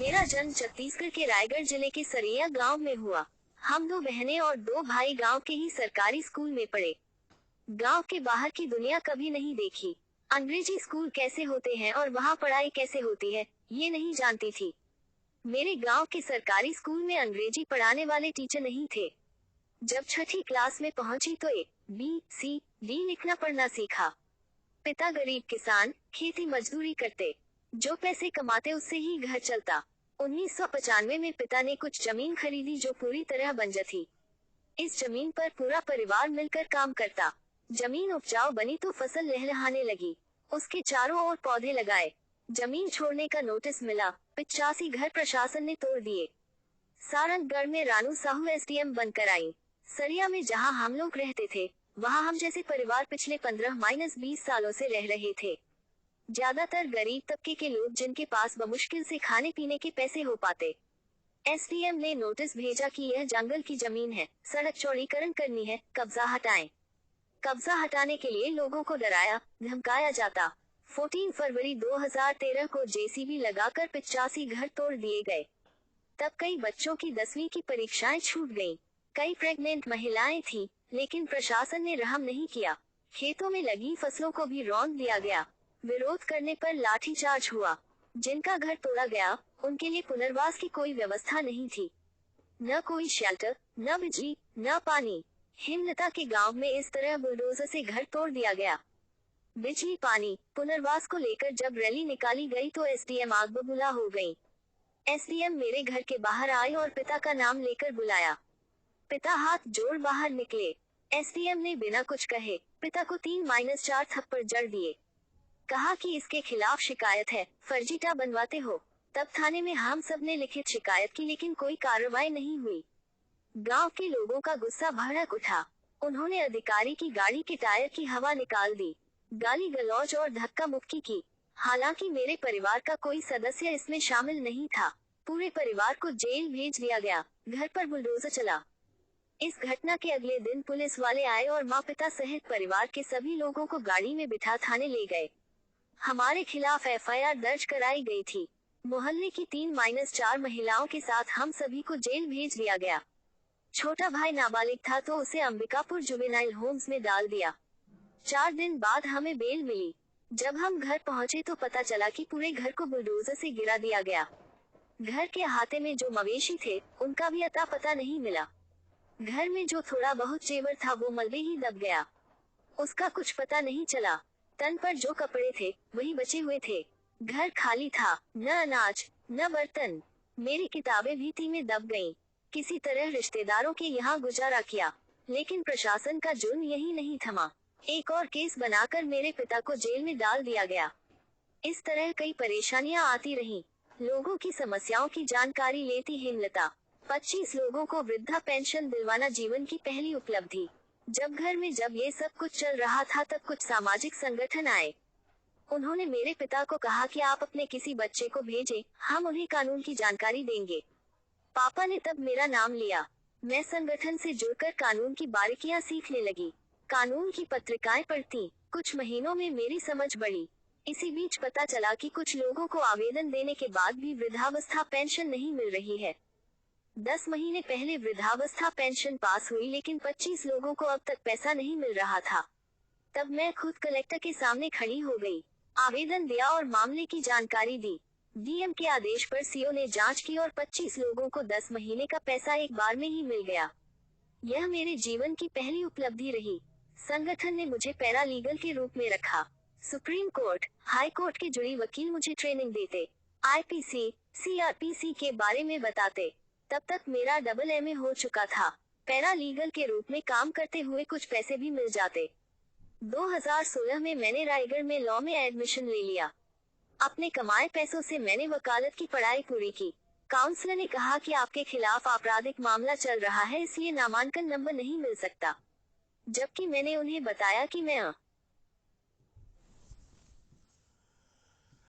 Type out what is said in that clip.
मेरा जन्म छत्तीसगढ़ के रायगढ़ जिले के सरिया गांव में हुआ। हम 2 बहनें और 2 भाई गांव के ही सरकारी स्कूल में पढ़े। गांव के बाहर की दुनिया कभी नहीं देखी। अंग्रेजी स्कूल कैसे होते हैं और वहां पढ़ाई कैसे होती है, ये नहीं जानती थी। मेरे गांव के सरकारी स्कूल में अंग्रेजी पढ़ाने वाले टीचर नहीं थे। जब छठी क्लास में पहुंची तो ABCD लिखना पढ़ना सीखा। पिता गरीब किसान, खेती मजदूरी करते। जो पैसे कमाते उससे ही घर चलता। 1995 में पिता ने कुछ जमीन खरीदी जो पूरी तरह बंजर थी। इस जमीन पर पूरा परिवार मिलकर काम करता। जमीन उपजाऊ बनी तो फसल लहलहाने लगी। उसके चारों ओर पौधे लगाए। जमीन छोड़ने का नोटिस मिला। 85 घर प्रशासन ने तोड़ दिए। सारंगगढ़ में रानू साहू SDM बनकर आई। सरिया में जहां हम लोग रहते थे, वहां हम जैसे परिवार पिछले 15-20 सालों से रह रहे थे। ज्यादातर गरीब तबके के लोग जिनके पास बमुश्किल से खाने पीने के पैसे हो पाते। SDM ने नोटिस भेजा कि यह जंगल की जमीन है, सड़क चौड़ीकरण करनी है, कब्जा हटाएं। कब्जा हटाने के लिए लोगों को डराया, धमकाया जाता। 14 फरवरी 2013 को JCB लगाकर 85 घर तोड़ दिए गए। तब कई बच्चों की 10वीं की परीक्षाएं छूट गईं। कई प्रेग्नेंट महिलाएं थीं, लेकिन प्रशासन ने रहम नहीं किया। खेतों में लगी फसलों को भी रौंद दिया गया। विरोध करने पर लाठीचार्ज हुआ। जिनका घर तोड़ा गया, उनके लिए पुनर्वास की कोई व्यवस्था नहीं थी। न कोई शेल्टर, न बिजली, न पानी। हेमलता के गांव में इस तरह बुलडोजर से घर तोड़ दिया गया। बिजली पानी, पुनर्वास को लेकर जब रैली निकाली गई तो SDM आग बबूला हो गई। SDM मेरे घर के बाहर आए और पिता का नाम लेकर बुलाया। पिता हाथ जोड़ बाहर निकले। SDM ने बिना कुछ कहे पिता को 3-4 थप्पड़ जड़ दिए। कहा कि इसके खिलाफ शिकायत है, फर्जीटा बनवाते हो। तब थाने में हम सब ने लिखित शिकायत की, लेकिन कोई कार्रवाई नहीं हुई। गांव के लोगों का गुस्सा भड़क उठा। उन्होंने अधिकारी की गाड़ी के टायर की हवा निकाल दी। गाली गलौज और धक्का मुक्की की। हालांकि मेरे परिवार का कोई सदस्य इसमें शामिल नहीं था। पूरे परिवार को जेल भेज दिया गया। घर पर बुलडोजर चला। इस घटना के अगले दिन पुलिस वाले आए और माँ पिता सहित परिवार के सभी लोगों को गाड़ी में बिठा थाने ले गए। हमारे खिलाफ FIR दर्ज कराई गई थी। मोहल्ले की 3-4 महिलाओं के साथ हम सभी को जेल भेज दिया गया। छोटा भाई नाबालिग था तो उसे अंबिकापुर जुवेनाइल होम्स में डाल दिया। 4 दिन बाद हमें बेल मिली। जब हम घर पहुंचे तो पता चला कि पूरे घर को बुलडोजर से गिरा दिया गया। घर के अहाते में जो मवेशी थे, उनका भी अता पता नहीं मिला। घर में जो थोड़ा बहुत जेवर था वो मलबे ही दब गया। उसका कुछ पता नहीं चला। तन पर जो कपड़े थे, वही बचे हुए थे। घर खाली था, न अनाज, न बर्तन। मेरी किताबें भीति में दब गईं। किसी तरह रिश्तेदारों के यहाँ गुजारा किया, लेकिन प्रशासन का जुर्म यही नहीं थमा। एक और केस बनाकर मेरे पिता को जेल में डाल दिया गया। इस तरह कई परेशानियां आती रहीं। लोगों की समस्याओं की जानकारी लेती हेमलता। 25 लोगों को वृद्धा पेंशन दिलवाना जीवन की पहली उपलब्धि। जब घर में जब ये सब कुछ चल रहा था तब कुछ सामाजिक संगठन आए। उन्होंने मेरे पिता को कहा कि आप अपने किसी बच्चे को भेजें, हम उन्हें कानून की जानकारी देंगे। पापा ने तब मेरा नाम लिया। मैं संगठन से जुड़कर कानून की बारीकियां सीखने लगी। कानून की पत्रिकाएं पढ़ती। कुछ महीनों में मेरी समझ बढ़ी। इसी बीच पता चला कि कुछ लोगों को आवेदन देने के बाद भी वृद्धावस्था पेंशन नहीं मिल रही है। 10 महीने पहले वृद्धावस्था पेंशन पास हुई, लेकिन 25 लोगों को अब तक पैसा नहीं मिल रहा था। तब मैं खुद कलेक्टर के सामने खड़ी हो गई। आवेदन दिया और मामले की जानकारी दी। DM के आदेश पर CO ने जांच की और 25 लोगों को 10 महीने का पैसा एक बार में ही मिल गया। यह मेरे जीवन की पहली उपलब्धि रही। संगठन ने मुझे पैरालीगल के रूप में रखा। सुप्रीम कोर्ट, हाई कोर्ट के जुड़ी वकील मुझे ट्रेनिंग देते, IPC, CRPC के बारे में बताते। तब तक मेरा MA हो चुका था। पैरालीगल के रूप में काम करते हुए कुछ पैसे भी मिल जाते। 2016 में मैंने रायगढ़ में लॉ में एडमिशन ले लिया। अपने कमाए पैसों से मैंने वकालत की पढ़ाई पूरी की। काउंसलर ने कहा कि आपके खिलाफ आपराधिक मामला चल रहा है, इसलिए नामांकन नंबर नहीं मिल सकता। जबकि मैंने उन्हें बताया कि मैं